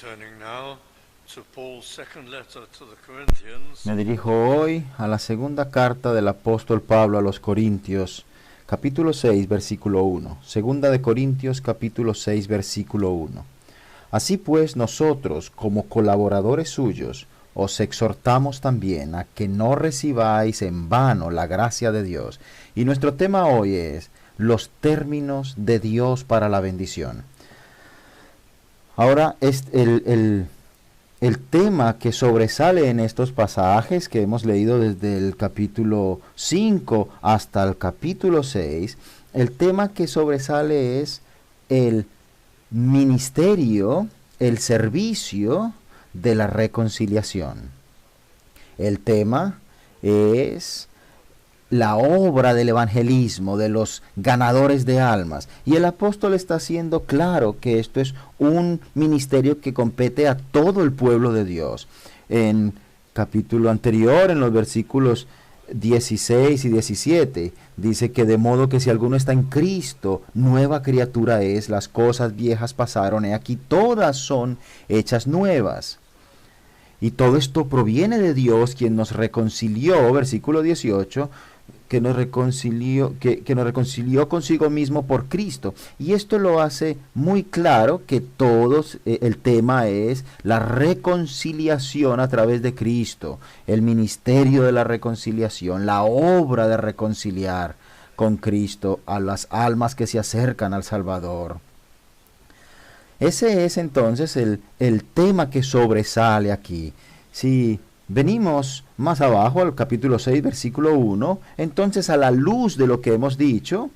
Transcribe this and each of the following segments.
turning now to Paul's second letter to the Corinthians. Me dirijo hoy a la segunda carta del apóstol Pablo a los Corintios, capítulo 6, versículo 1. Segunda de Corintios, capítulo 6, versículo 1. Así pues, nosotros, como colaboradores suyos, os exhortamos también a que no recibáis en vano la gracia de Dios. Y nuestro tema hoy es los términos de Dios para la bendición. Ahora, el tema que sobresale en estos pasajes que hemos leído desde el capítulo 5 hasta el capítulo 6, el tema que sobresale es el ministerio, el servicio de la reconciliación. El tema es la obra del evangelismo, de los ganadores de almas. Y el apóstol está haciendo claro que esto es un ministerio que compete a todo el pueblo de Dios. En capítulo anterior, en los versículos 16 y 17, dice que de modo que si alguno está en Cristo, nueva criatura es, las cosas viejas pasaron, y aquí todas son hechas nuevas. Y todo esto proviene de Dios, quien nos reconcilió, versículo 18, que nos reconcilió consigo mismo por Cristo. Y esto lo hace muy claro que todos, el tema es la reconciliación a través de Cristo, el ministerio de la reconciliación, la obra de reconciliar con Cristo a las almas que se acercan al Salvador. Ese es entonces el tema que sobresale aquí. Si venimos más abajo al capítulo 6, versículo 1, entonces a la luz de lo que hemos dicho,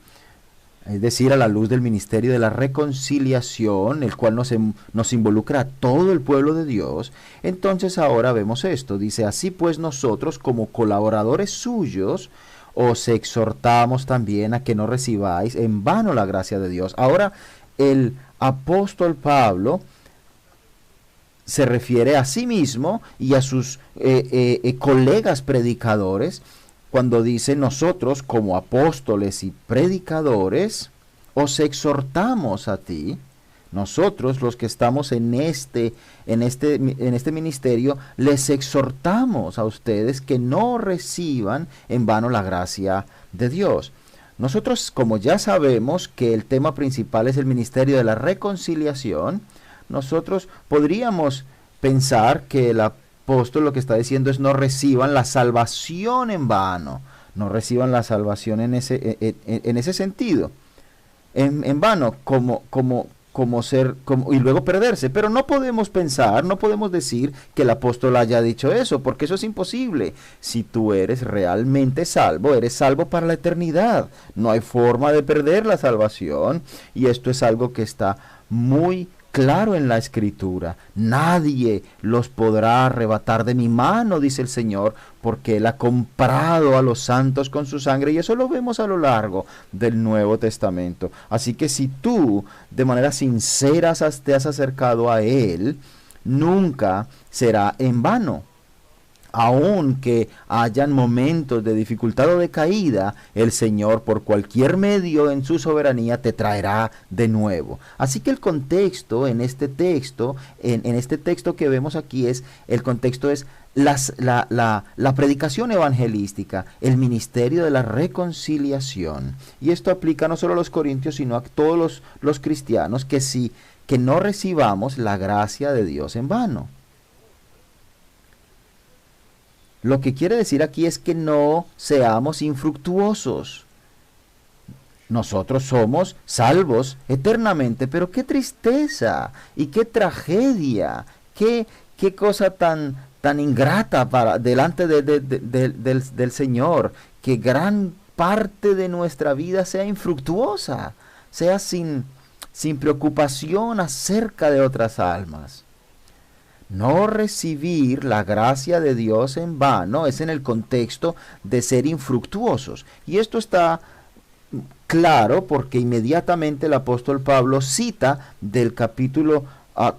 es decir, a la luz del ministerio de la reconciliación, el cual nos involucra a todo el pueblo de Dios, entonces ahora vemos esto. Dice, así pues nosotros como colaboradores suyos, os exhortamos también a que no recibáis en vano la gracia de Dios. Ahora el apóstol Pablo se refiere a sí mismo y a sus colegas predicadores cuando dice nosotros como apóstoles y predicadores os exhortamos a ti. Nosotros los que estamos en este ministerio les exhortamos a ustedes que no reciban en vano la gracia de Dios. Nosotros, como ya sabemos que el tema principal es el ministerio de la reconciliación, nosotros podríamos pensar que el apóstol lo que está diciendo es no reciban la salvación en vano, no reciban la salvación en ese sentido, en vano, y luego perderse. Pero no podemos pensar, no podemos decir que el apóstol haya dicho eso, porque eso es imposible. Si tú eres realmente salvo, eres salvo para la eternidad. No hay forma de perder la salvación, y esto es algo que está muy claro en la Escritura. Nadie los podrá arrebatar de mi mano, dice el Señor, porque Él ha comprado a los santos con su sangre, y eso lo vemos a lo largo del Nuevo Testamento. Así que si tú de manera sincera te has acercado a Él, nunca será en vano. Aunque hayan momentos de dificultad o de caída, el Señor por cualquier medio en su soberanía te traerá de nuevo. Así que el contexto en este texto, en este texto que vemos aquí, el contexto es la predicación evangelística, el ministerio de la reconciliación. Y esto aplica no solo a los corintios, sino a todos los cristianos, que no recibamos la gracia de Dios en vano. Lo que quiere decir aquí es que no seamos infructuosos. Nosotros somos salvos eternamente, pero qué tristeza y qué tragedia, qué cosa tan ingrata delante del Señor, que gran parte de nuestra vida sea infructuosa, sea sin preocupación acerca de otras almas. No recibir la gracia de Dios en vano es en el contexto de ser infructuosos. Y esto está claro porque inmediatamente el apóstol Pablo cita del capítulo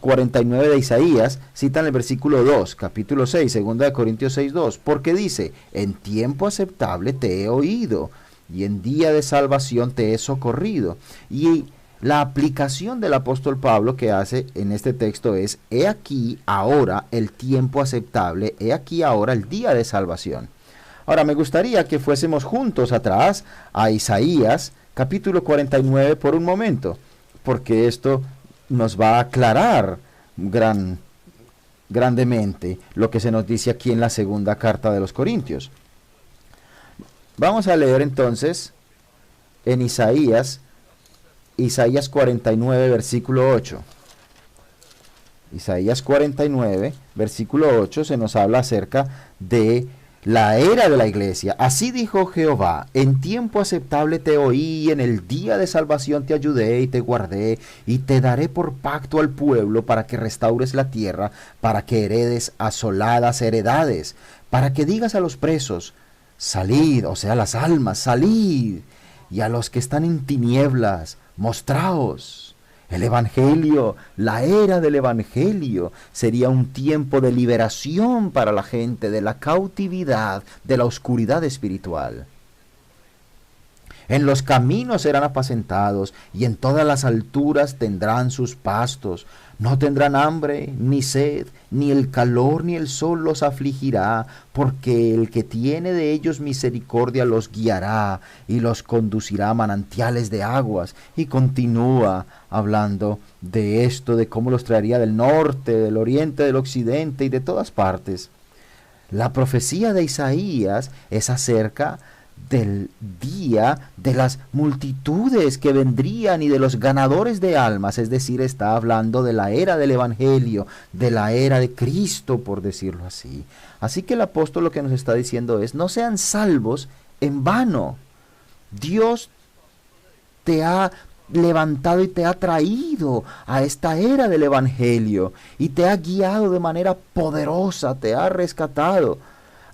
49 de Isaías, cita en el versículo 2, capítulo 6, segunda de Corintios 6, 2, porque dice, en tiempo aceptable te he oído, y en día de salvación te he socorrido. Y La aplicación del apóstol Pablo que hace en este texto es: he aquí ahora el tiempo aceptable, he aquí ahora el día de salvación. Ahora me gustaría que fuésemos juntos atrás a Isaías capítulo 49 por un momento, porque esto nos va a aclarar grandemente lo que se nos dice aquí en la segunda carta de los Corintios. Vamos a leer entonces en Isaías 49, versículo 8. Isaías 49, versículo 8, se nos habla acerca de la era de la iglesia. Así dijo Jehová: en tiempo aceptable te oí, en el día de salvación te ayudé y te guardé, y te daré por pacto al pueblo para que restaures la tierra, para que heredes asoladas heredades, para que digas a los presos: salid, o sea, las almas, salid, y a los que están en tinieblas, mostraos. El Evangelio, la era del Evangelio, sería un tiempo de liberación para la gente de la cautividad, de la oscuridad espiritual. En los caminos serán apacentados, y en todas las alturas tendrán sus pastos. No tendrán hambre, ni sed, ni el calor, ni el sol los afligirá, porque el que tiene de ellos misericordia los guiará, y los conducirá a manantiales de aguas. Y continúa hablando de esto, de cómo los traería del norte, del oriente, del occidente y de todas partes. La profecía de Isaías es acerca del día de las multitudes que vendrían y de los ganadores de almas, es decir, está hablando de la era del Evangelio, de la era de Cristo, por decirlo así. Así que el apóstol lo que nos está diciendo es: no sean salvos en vano. Dios te ha levantado y te ha traído a esta era del Evangelio y te ha guiado de manera poderosa, te ha rescatado.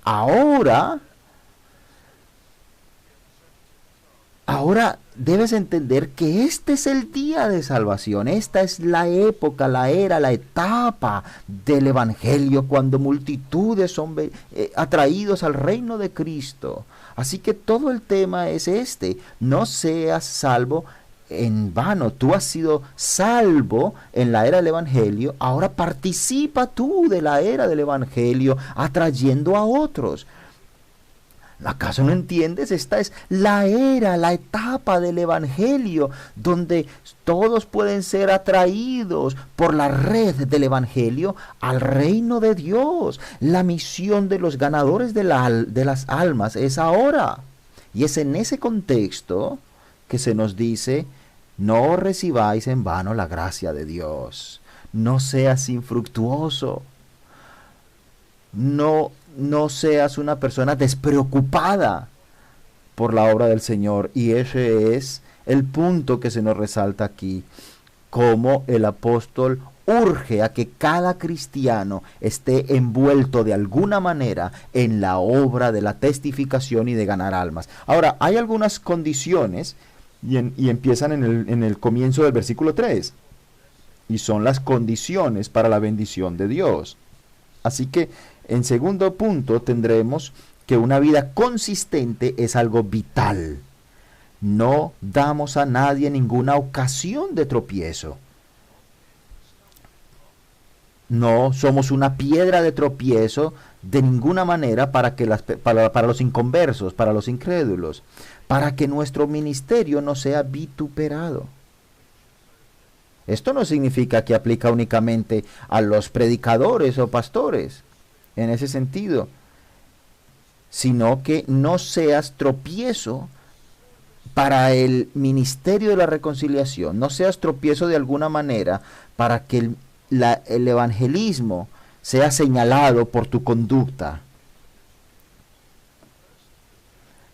Ahora debes entender que este es el día de salvación, esta es la época, la era, la etapa del Evangelio, cuando multitudes son atraídos al reino de Cristo. Así que todo el tema es este: no seas salvo en vano. Tú has sido salvo en la era del Evangelio, ahora participa tú de la era del Evangelio, atrayendo a otros. ¿Acaso no entiendes? Esta es la era, la etapa del Evangelio, donde todos pueden ser atraídos por la red del Evangelio al reino de Dios. La misión de los ganadores de las almas es ahora. Y es en ese contexto que se nos dice: no recibáis en vano la gracia de Dios. No seas infructuoso. No seas una persona despreocupada por la obra del Señor. Y ese es el punto que se nos resalta aquí, como el apóstol urge a que cada cristiano esté envuelto de alguna manera en la obra de la testificación y de ganar almas. Ahora, hay algunas condiciones y empiezan en el comienzo del versículo 3, y son las condiciones para la bendición de Dios. Así que en segundo punto tendremos que una vida consistente es algo vital. No damos a nadie ninguna ocasión de tropiezo. No somos una piedra de tropiezo de ninguna manera para los inconversos, para los incrédulos, para que nuestro ministerio no sea vituperado. Esto no significa que aplica únicamente a los predicadores o pastores, en ese sentido, sino que no seas tropiezo para el ministerio de la reconciliación, no seas tropiezo de alguna manera para que el evangelismo sea señalado por tu conducta.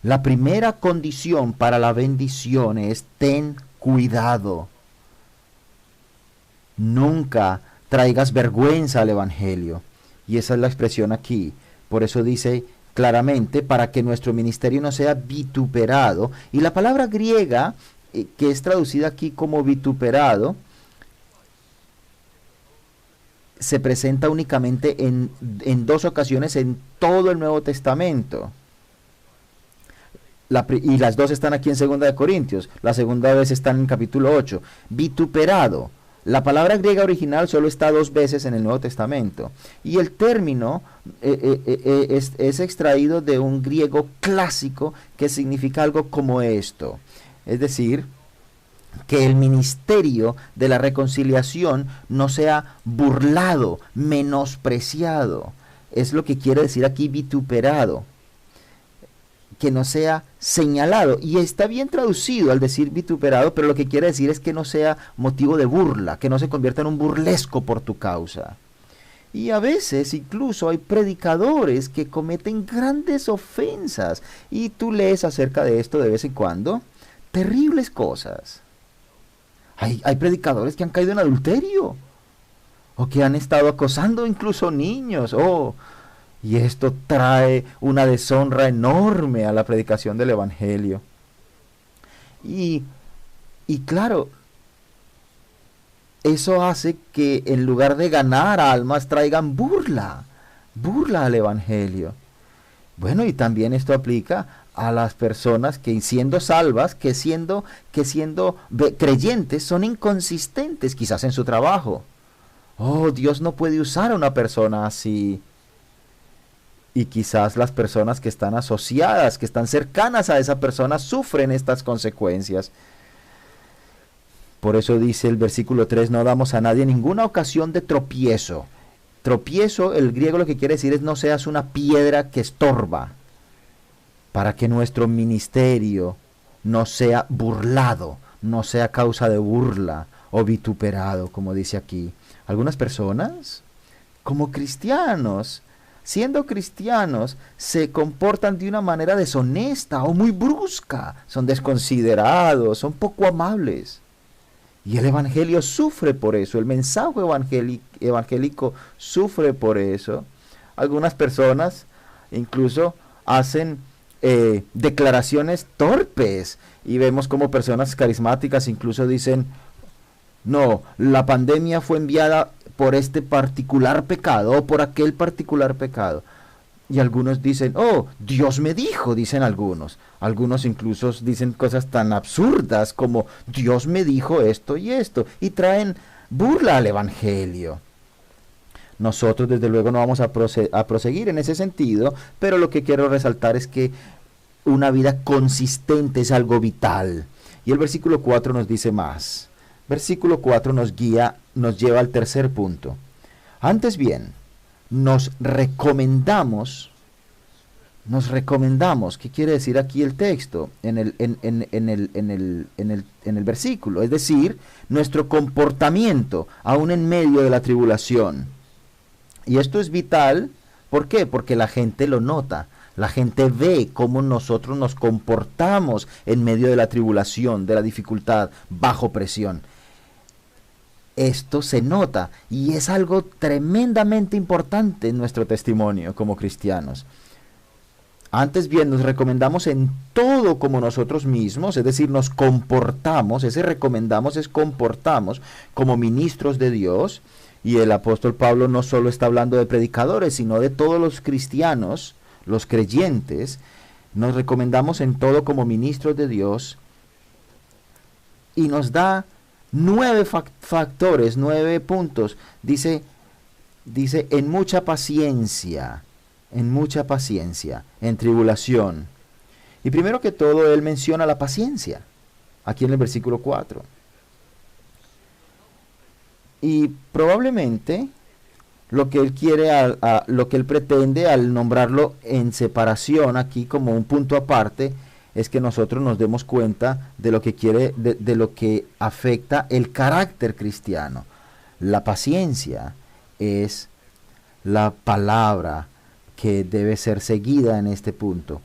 La primera condición para la bendición es: ten cuidado. Nunca traigas vergüenza al evangelio. Y esa es la expresión aquí. Por eso dice claramente: para que nuestro ministerio no sea vituperado. Y la palabra griega, que es traducida aquí como vituperado, se presenta únicamente en dos ocasiones en todo el Nuevo Testamento. y las dos están aquí en 2 de Corintios. La segunda vez están en capítulo 8. Vituperado. La palabra griega original solo está 2 veces en el Nuevo Testamento. Y el término es extraído de un griego clásico que significa algo como esto. Es decir, que el ministerio de la reconciliación no sea burlado, menospreciado. Es lo que quiere decir aquí vituperado. Que no sea señalado. Y está bien traducido al decir vituperado, pero lo que quiere decir es que no sea motivo de burla, que no se convierta en un burlesco por tu causa. Y a veces incluso hay predicadores que cometen grandes ofensas. Y tú lees acerca de esto de vez en cuando. Terribles cosas. Hay predicadores que han caído en adulterio. O que han estado acosando incluso niños. Y esto trae una deshonra enorme a la predicación del Evangelio. Y claro, eso hace que en lugar de ganar almas traigan burla al Evangelio. Bueno, y también esto aplica a las personas que siendo salvas, que siendo creyentes, son inconsistentes quizás en su trabajo. Dios no puede usar a una persona así. Y quizás las personas que están asociadas, que están cercanas a esa persona, sufren estas consecuencias. Por eso dice el versículo 3, no damos a nadie ninguna ocasión de tropiezo. Tropiezo, el griego lo que quiere decir es no seas una piedra que estorba, para que nuestro ministerio no sea burlado, no sea causa de burla o vituperado, como dice aquí. Algunas personas, como cristianos, siendo cristianos, se comportan de una manera deshonesta o muy brusca, son desconsiderados, son poco amables. Y el Evangelio sufre por eso, el mensaje evangélico sufre por eso. Algunas personas incluso hacen declaraciones torpes y vemos como personas carismáticas incluso dicen, no, la pandemia fue enviada por este particular pecado o por aquel particular pecado. Y algunos dicen, Dios me dijo, dicen algunos. Algunos incluso dicen cosas tan absurdas como Dios me dijo esto y esto. Y traen burla al Evangelio. Nosotros desde luego no vamos a proseguir en ese sentido, pero lo que quiero resaltar es que una vida consistente es algo vital. Y el versículo 4 nos dice más. Versículo 4 nos lleva al tercer punto. Antes bien, nos recomendamos, ¿qué quiere decir aquí el texto? En el versículo, es decir, nuestro comportamiento, aún en medio de la tribulación. Y esto es vital, ¿por qué? Porque la gente lo nota. La gente ve cómo nosotros nos comportamos en medio de la tribulación, de la dificultad, bajo presión. Esto se nota y es algo tremendamente importante en nuestro testimonio como cristianos. Antes bien, nos recomendamos en todo como nosotros mismos, es decir, nos comportamos, ese recomendamos es comportamos como ministros de Dios. Y el apóstol Pablo no solo está hablando de predicadores, sino de todos los cristianos, los creyentes. Nos recomendamos en todo como ministros de Dios y nos da 9 factores, 9 puntos. Dice en mucha paciencia, en tribulación. Y primero que todo, él menciona la paciencia, aquí en el versículo 4. Y probablemente lo que él quiere, lo que él pretende al nombrarlo en separación aquí como un punto aparte, es que nosotros nos demos cuenta de lo que quiere, de lo que afecta el carácter cristiano. La paciencia es la palabra que debe ser seguida en este punto.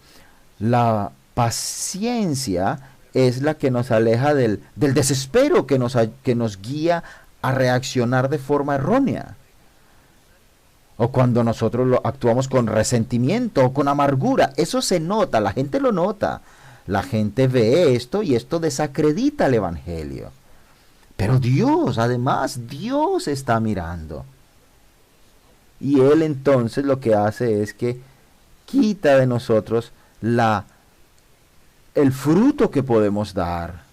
La paciencia es la que nos aleja del desespero que nos guía a reaccionar de forma errónea. O cuando nosotros actuamos con resentimiento o con amargura. Eso se nota, la gente lo nota. La gente ve esto y esto desacredita el Evangelio. Pero Dios, además, Dios está mirando. Y Él entonces lo que hace es que quita de nosotros el fruto que podemos dar.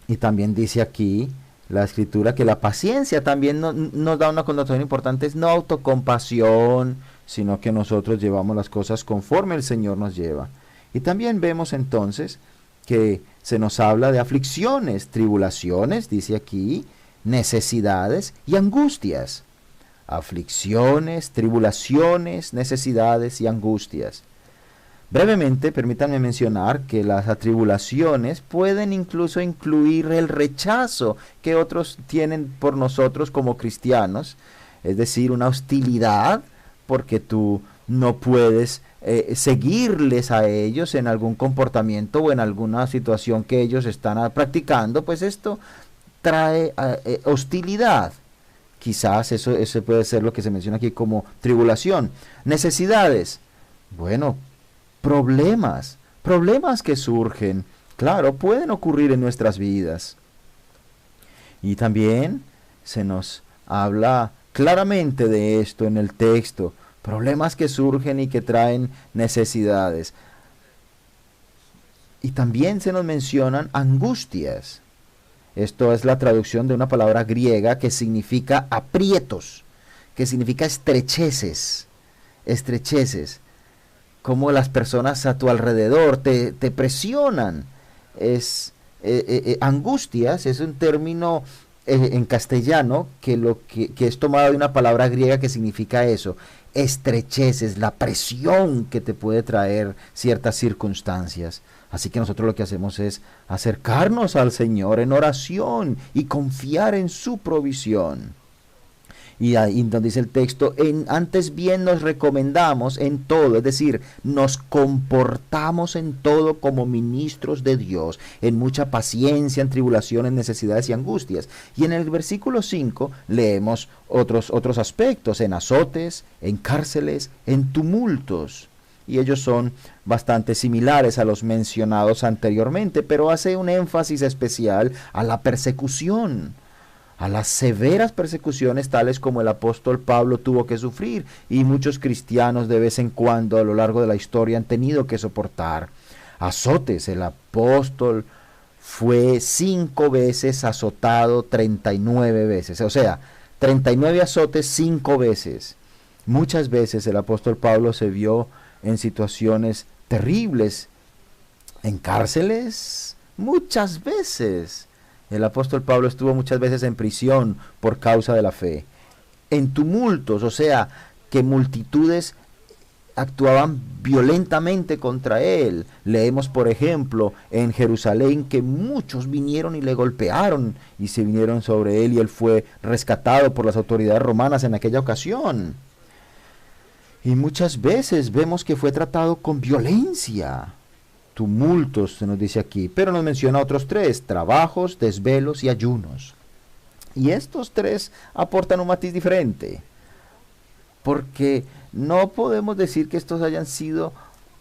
Y también dice aquí la escritura que la paciencia también nos da una connotación importante, es no autocompasión, sino que nosotros llevamos las cosas conforme el Señor nos lleva. Y también vemos entonces que se nos habla de aflicciones, tribulaciones, dice aquí, necesidades y angustias. Aflicciones, tribulaciones, necesidades y angustias. Brevemente, permítanme mencionar que las atribulaciones pueden incluso incluir el rechazo que otros tienen por nosotros como cristianos, es decir, una hostilidad porque tú no puedes seguirles a ellos en algún comportamiento o en alguna situación que ellos están practicando, pues esto trae hostilidad. Quizás eso puede ser lo que se menciona aquí como tribulación. Necesidades. Bueno, problemas que surgen, claro, pueden ocurrir en nuestras vidas. Y también se nos habla claramente de esto en el texto, problemas que surgen y que traen necesidades. Y también se nos mencionan angustias. Esto es la traducción de una palabra griega que significa aprietos, que significa estrecheces, como las personas a tu alrededor te presionan. Angustias es un término en castellano que es tomado de una palabra griega que significa eso, estrecheces, la presión que te puede traer ciertas circunstancias. Así que nosotros lo que hacemos es acercarnos al Señor en oración y confiar en su provisión. Y ahí donde dice el texto, antes bien nos recomendamos en todo, es decir, nos comportamos en todo como ministros de Dios, en mucha paciencia, en tribulaciones, necesidades y angustias. Y en el versículo 5 leemos otros aspectos, en azotes, en cárceles, en tumultos. Y ellos son bastante similares a los mencionados anteriormente, pero hace un énfasis especial a la persecución, a las severas persecuciones tales como el apóstol Pablo tuvo que sufrir y muchos cristianos de vez en cuando a lo largo de la historia han tenido que soportar. Azotes, el apóstol fue 5 veces azotado 39 veces, o sea, 39 azotes 5 veces. Muchas veces el apóstol Pablo se vio en situaciones terribles, en cárceles, muchas veces. El apóstol Pablo estuvo muchas veces en prisión por causa de la fe. En tumultos, o sea, que multitudes actuaban violentamente contra él. Leemos, por ejemplo, en Jerusalén que muchos vinieron y le golpearon y se vinieron sobre él y él fue rescatado por las autoridades romanas en aquella ocasión. Y muchas veces vemos que fue tratado con violencia. Tumultos se nos dice aquí, pero nos menciona otros 3, trabajos, desvelos y ayunos. Y estos 3 aportan un matiz diferente, porque no podemos decir que estos hayan sido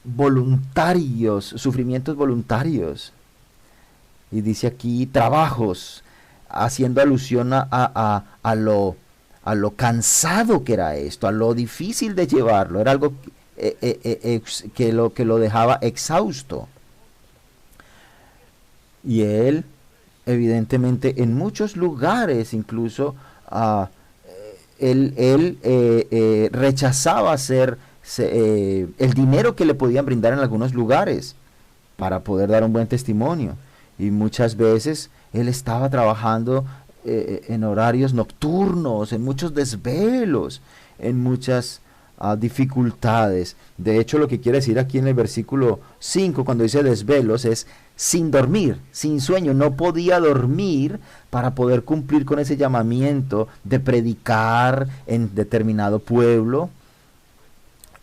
voluntarios, sufrimientos voluntarios. Y dice aquí trabajos, haciendo alusión a lo cansado que era esto, a lo difícil de llevarlo, era algo que lo dejaba exhausto. Y él, evidentemente, en muchos lugares, incluso, él rechazaba el dinero que le podían brindar en algunos lugares para poder dar un buen testimonio. Y muchas veces él estaba trabajando en horarios nocturnos, en muchos desvelos, en muchas dificultades. De hecho, lo que quiere decir aquí en el versículo 5, cuando dice desvelos, es sin dormir, sin sueño. No podía dormir para poder cumplir con ese llamamiento de predicar en determinado pueblo.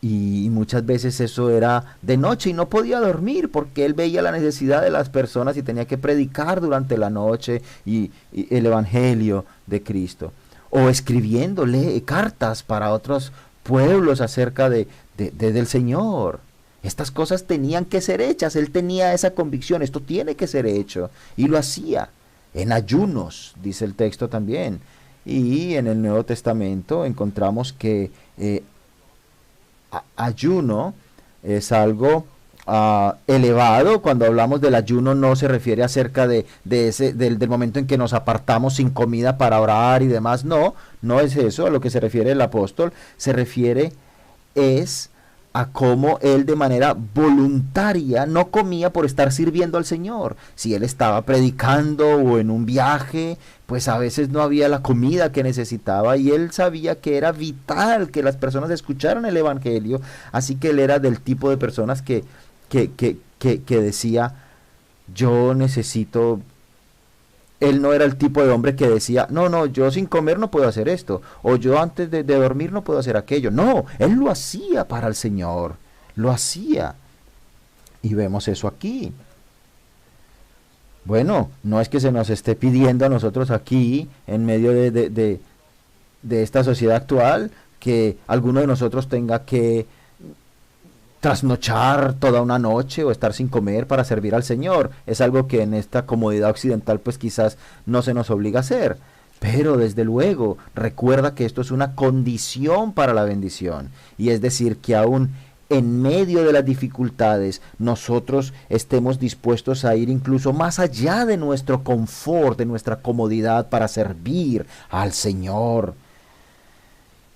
Y muchas veces eso era de noche y no podía dormir porque él veía la necesidad de las personas y tenía que predicar durante la noche y el evangelio de Cristo. O escribiéndole cartas para otros pueblos acerca del Señor. Estas cosas tenían que ser hechas. Él tenía esa convicción, esto tiene que ser hecho. Y lo hacía en ayunos, dice el texto también. Y en el Nuevo Testamento encontramos que ayuno es algo elevado. Cuando hablamos del ayuno no se refiere acerca del momento en que nos apartamos sin comida para orar y demás. No, no es eso a lo que se refiere el apóstol. Se refiere es a cómo él de manera voluntaria no comía por estar sirviendo al Señor. Si él estaba predicando o en un viaje, pues a veces no había la comida que necesitaba y él sabía que era vital que las personas escucharan el Evangelio, así que él era del tipo de personas que decía, yo necesito. Él no era el tipo de hombre que decía, no, yo sin comer no puedo hacer esto, o yo antes de dormir no puedo hacer aquello. No, él lo hacía para el Señor, lo hacía. Y vemos eso aquí. Bueno, no es que se nos esté pidiendo a nosotros aquí, en medio de esta sociedad actual, que alguno de nosotros tenga que trasnochar toda una noche o estar sin comer para servir al Señor. Es algo que en esta comodidad occidental pues quizás no se nos obliga a hacer. Pero desde luego, recuerda que esto es una condición para la bendición. Y es decir, que aún en medio de las dificultades, nosotros estemos dispuestos a ir incluso más allá de nuestro confort, de nuestra comodidad para servir al Señor.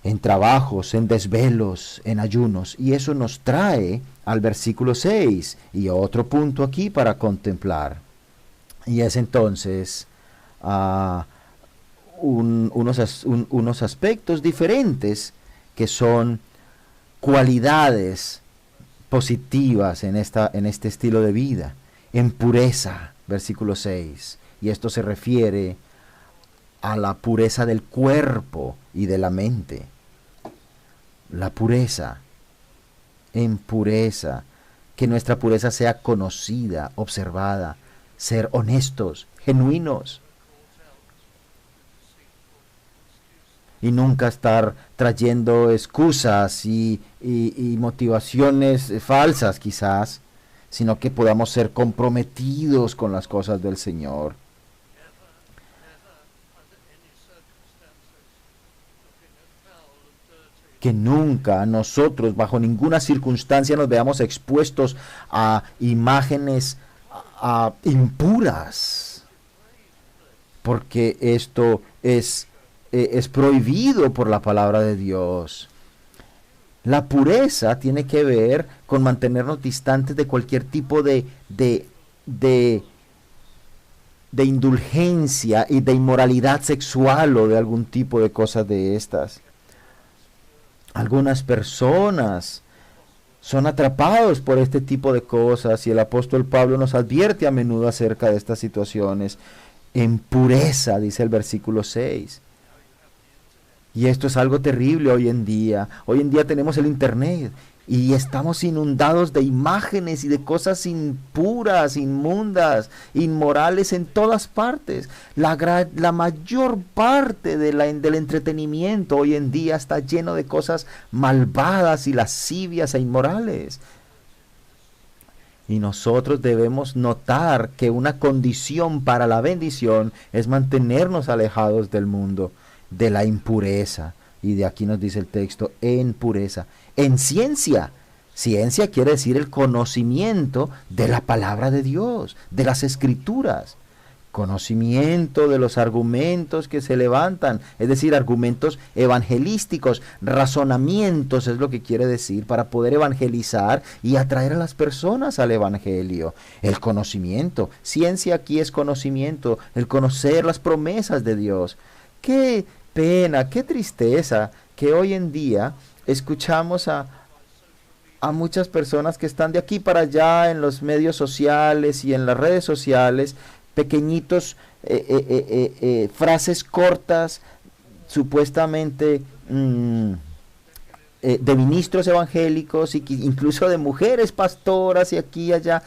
En trabajos, en desvelos, en ayunos. Y eso nos trae al versículo 6 y otro punto aquí para contemplar. Y es entonces unos aspectos diferentes que son cualidades positivas en este estilo de vida. En pureza, versículo 6. Y esto se refiere a la pureza del cuerpo y de la mente. La pureza, en pureza, que nuestra pureza sea conocida, observada, ser honestos, genuinos, y nunca estar trayendo excusas y motivaciones falsas quizás, sino que podamos ser comprometidos con las cosas del Señor. Que nunca nosotros, bajo ninguna circunstancia, nos veamos expuestos a imágenes impuras, porque esto es prohibido por la palabra de Dios. La pureza tiene que ver con mantenernos distantes de cualquier tipo de indulgencia y de inmoralidad sexual o de algún tipo de cosas de estas. Algunas personas son atrapados por este tipo de cosas y el apóstol Pablo nos advierte a menudo acerca de estas situaciones. En pureza, dice el versículo 6. Y esto es algo terrible hoy en día. Hoy en día tenemos el internet y estamos inundados de imágenes y de cosas impuras, inmundas, inmorales en todas partes. La mayor parte del entretenimiento hoy en día está lleno de cosas malvadas y lascivias e inmorales. Y nosotros debemos notar que una condición para la bendición es mantenernos alejados del mundo, de la impureza. Y de aquí nos dice el texto, en pureza. En ciencia. Ciencia quiere decir el conocimiento de la palabra de Dios, de las escrituras. Conocimiento de los argumentos que se levantan, es decir, argumentos evangelísticos, razonamientos es lo que quiere decir, para poder evangelizar y atraer a las personas al evangelio. El conocimiento, ciencia aquí es conocimiento, el conocer las promesas de Dios. Qué pena, qué tristeza que hoy en día escuchamos a muchas personas que están de aquí para allá en los medios sociales y en las redes sociales, pequeñitos, frases cortas, supuestamente de ministros evangélicos y incluso de mujeres pastoras y aquí y allá,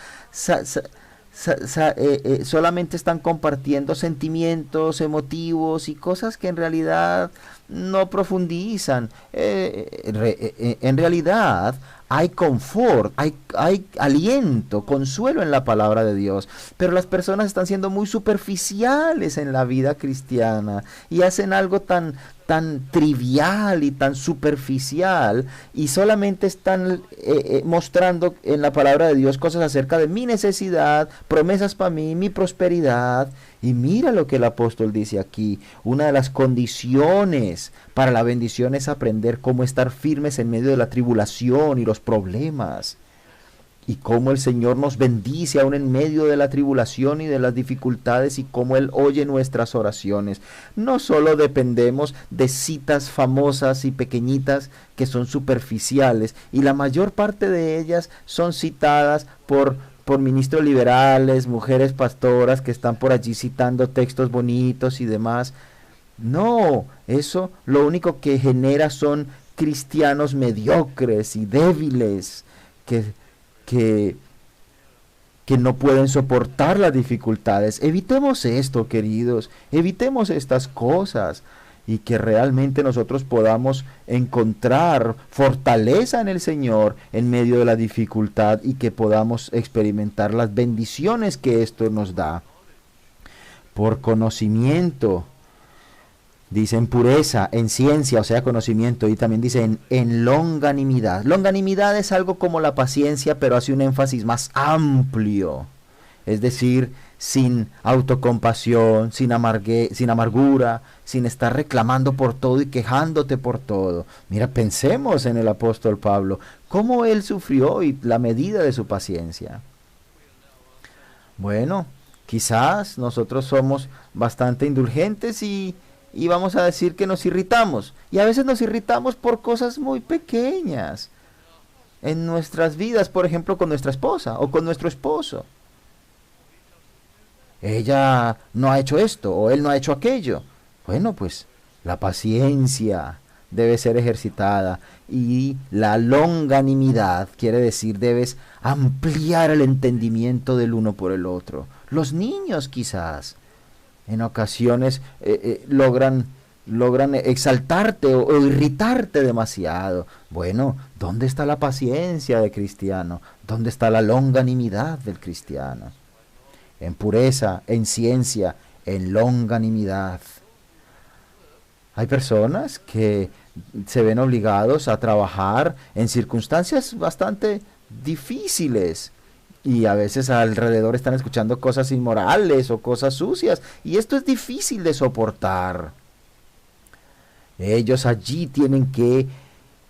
solamente están compartiendo sentimientos emotivos y cosas que en realidad no profundizan. En realidad hay confort, hay aliento, consuelo en la palabra de Dios, pero las personas están siendo muy superficiales en la vida cristiana y hacen algo tan trivial y tan superficial, y solamente están mostrando en la palabra de Dios cosas acerca de mi necesidad, promesas para mí, mi prosperidad. Y mira lo que el apóstol dice aquí: una de las condiciones para la bendición es aprender cómo estar firmes en medio de la tribulación y los problemas, y cómo el Señor nos bendice aún en medio de la tribulación y de las dificultades, y cómo Él oye nuestras oraciones. No solo dependemos de citas famosas y pequeñitas que son superficiales, y la mayor parte de ellas son citadas por ministros liberales, mujeres pastoras que están por allí citando textos bonitos y demás. No, eso lo único que genera son cristianos mediocres y débiles que no pueden soportar las dificultades. Evitemos esto, queridos, evitemos estas cosas, y que realmente nosotros podamos encontrar fortaleza en el Señor en medio de la dificultad, y que podamos experimentar las bendiciones que esto nos da. Por conocimiento, dice en pureza, en ciencia, o sea, conocimiento, y también dice en longanimidad. Longanimidad es algo como la paciencia, pero hace un énfasis más amplio. Es decir, sin autocompasión, sin amargura, sin estar reclamando por todo y quejándote por todo. Mira, pensemos en el apóstol Pablo, cómo él sufrió y la medida de su paciencia. Bueno, quizás nosotros somos bastante indulgentes y vamos a decir que nos irritamos. Y a veces nos irritamos por cosas muy pequeñas en nuestras vidas, por ejemplo, con nuestra esposa o con nuestro esposo. Ella no ha hecho esto o él no ha hecho aquello. Bueno, pues la paciencia debe ser ejercitada, y la longanimidad quiere decir debes ampliar el entendimiento del uno por el otro. Los niños quizás en ocasiones logran exaltarte o irritarte demasiado. Bueno, ¿dónde está la paciencia del cristiano? ¿Dónde está la longanimidad del cristiano? En pureza, en ciencia, en longanimidad. Hay personas que se ven obligados a trabajar en circunstancias bastante difíciles, y a veces alrededor están escuchando cosas inmorales o cosas sucias, y esto es difícil de soportar. Ellos allí tienen que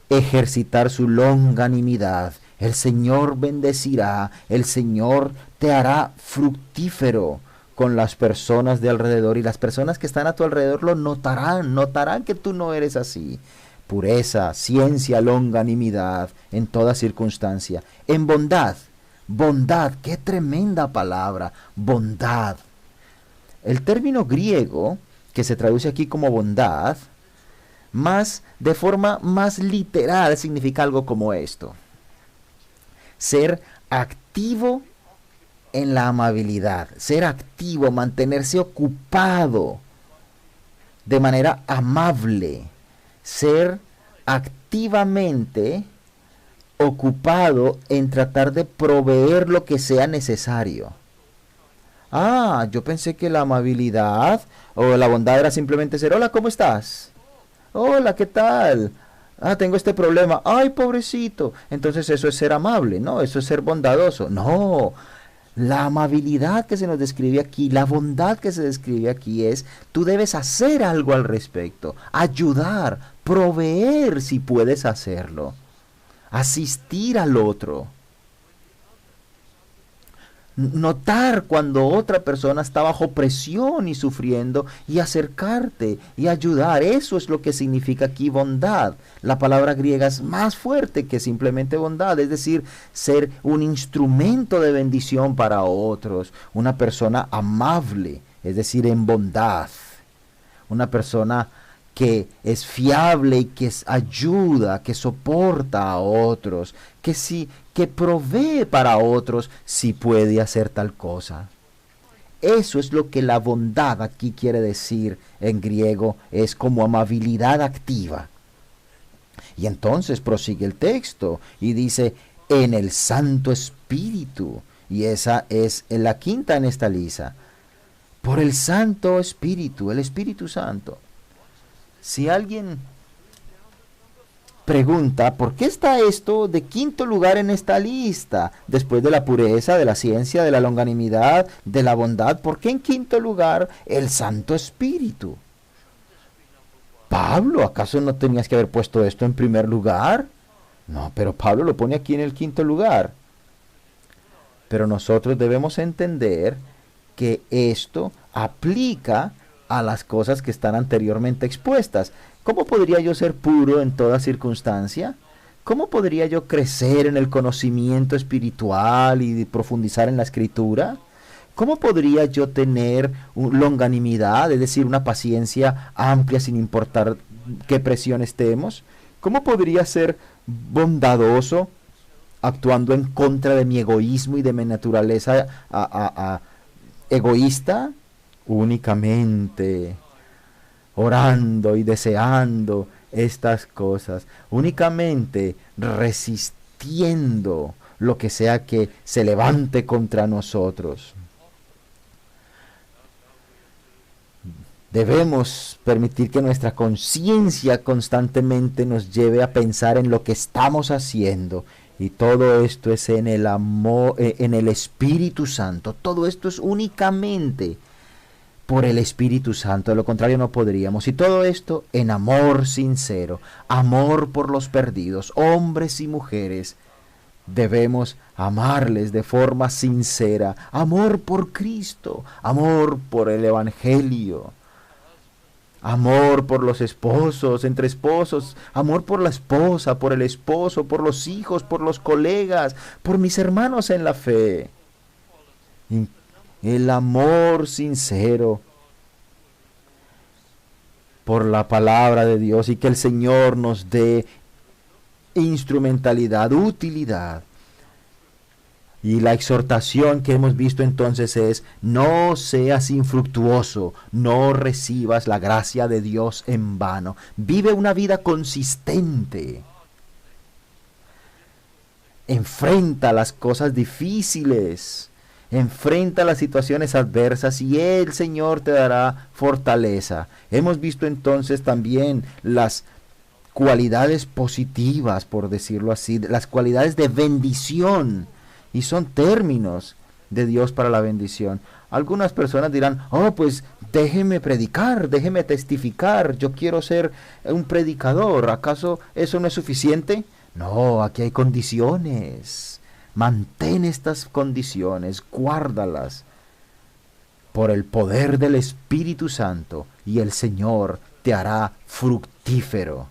ejercitar su longanimidad. El Señor bendecirá, el Señor te hará fructífero con las personas de alrededor, y las personas que están a tu alrededor lo notarán que tú no eres así. Pureza, ciencia, longanimidad en toda circunstancia. En bondad, qué tremenda palabra, bondad. El término griego que se traduce aquí como bondad, de forma más literal, significa algo como esto: ser activo en la amabilidad, ser activo, mantenerse ocupado de manera amable, ser activamente ocupado en tratar de proveer lo que sea necesario. Ah, yo pensé que la amabilidad o la bondad era simplemente ser: hola, ¿cómo estás? Hola, ¿qué tal? Ah, tengo este problema. Ay, pobrecito. Entonces eso es ser amable, ¿no? Eso es ser bondadoso. No, la amabilidad que se nos describe aquí, la bondad que se describe aquí es: tú debes hacer algo al respecto, ayudar, proveer si puedes hacerlo, asistir al otro. Notar cuando otra persona está bajo presión y sufriendo, y acercarte y ayudar. Eso es lo que significa aquí bondad. La palabra griega es más fuerte que simplemente bondad, es decir, ser un instrumento de bendición para otros, una persona amable, es decir, en bondad, una persona que es fiable y que ayuda, que soporta a otros, que provee para otros si puede hacer tal cosa. Eso es lo que la bondad aquí quiere decir en griego, es como amabilidad activa. Y entonces prosigue el texto y dice, en el Santo Espíritu. Y esa es la quinta en esta lista. Por el Santo Espíritu, el Espíritu Santo. Si alguien pregunta, ¿por qué está esto de quinto lugar en esta lista? Después de la pureza, de la ciencia, de la longanimidad, de la bondad, ¿por qué en quinto lugar el Santo Espíritu? Pablo, ¿acaso no tenías que haber puesto esto en primer lugar? No, pero Pablo lo pone aquí en el quinto lugar. Pero nosotros debemos entender que esto aplica a las cosas que están anteriormente expuestas. ¿Cómo podría yo ser puro en toda circunstancia? ¿Cómo podría yo crecer en el conocimiento espiritual y profundizar en la escritura? ¿Cómo podría yo tener longanimidad, es decir, una paciencia amplia sin importar qué presión estemos? ¿Cómo podría ser bondadoso actuando en contra de mi egoísmo y de mi naturaleza egoísta? Únicamente orando y deseando estas cosas, únicamente resistiendo lo que sea que se levante contra nosotros. Debemos permitir que nuestra conciencia constantemente nos lleve a pensar en lo que estamos haciendo. Y todo esto es en el amor, en el Espíritu Santo. Todo esto es únicamente por el Espíritu Santo. De lo contrario no podríamos. Y todo esto en amor sincero. Amor por los perdidos, hombres y mujeres. Debemos amarles de forma sincera. Amor por Cristo. Amor por el Evangelio. Amor por los esposos, entre esposos, amor por la esposa, por el esposo, por los hijos, por los colegas, por mis hermanos en la fe. El amor sincero por la palabra de Dios, y que el Señor nos dé instrumentalidad, utilidad. Y la exhortación que hemos visto entonces es, no seas infructuoso, no recibas la gracia de Dios en vano. Vive una vida consistente. Enfrenta las cosas difíciles, enfrenta las situaciones adversas y el Señor te dará fortaleza. Hemos visto entonces también las cualidades positivas, por decirlo así, las cualidades de bendición. Y son términos de Dios para la bendición. Algunas personas dirán, oh, pues déjeme predicar, déjeme testificar, yo quiero ser un predicador. ¿Acaso eso no es suficiente? No, aquí hay condiciones. Mantén estas condiciones, guárdalas por el poder del Espíritu Santo y el Señor te hará fructífero.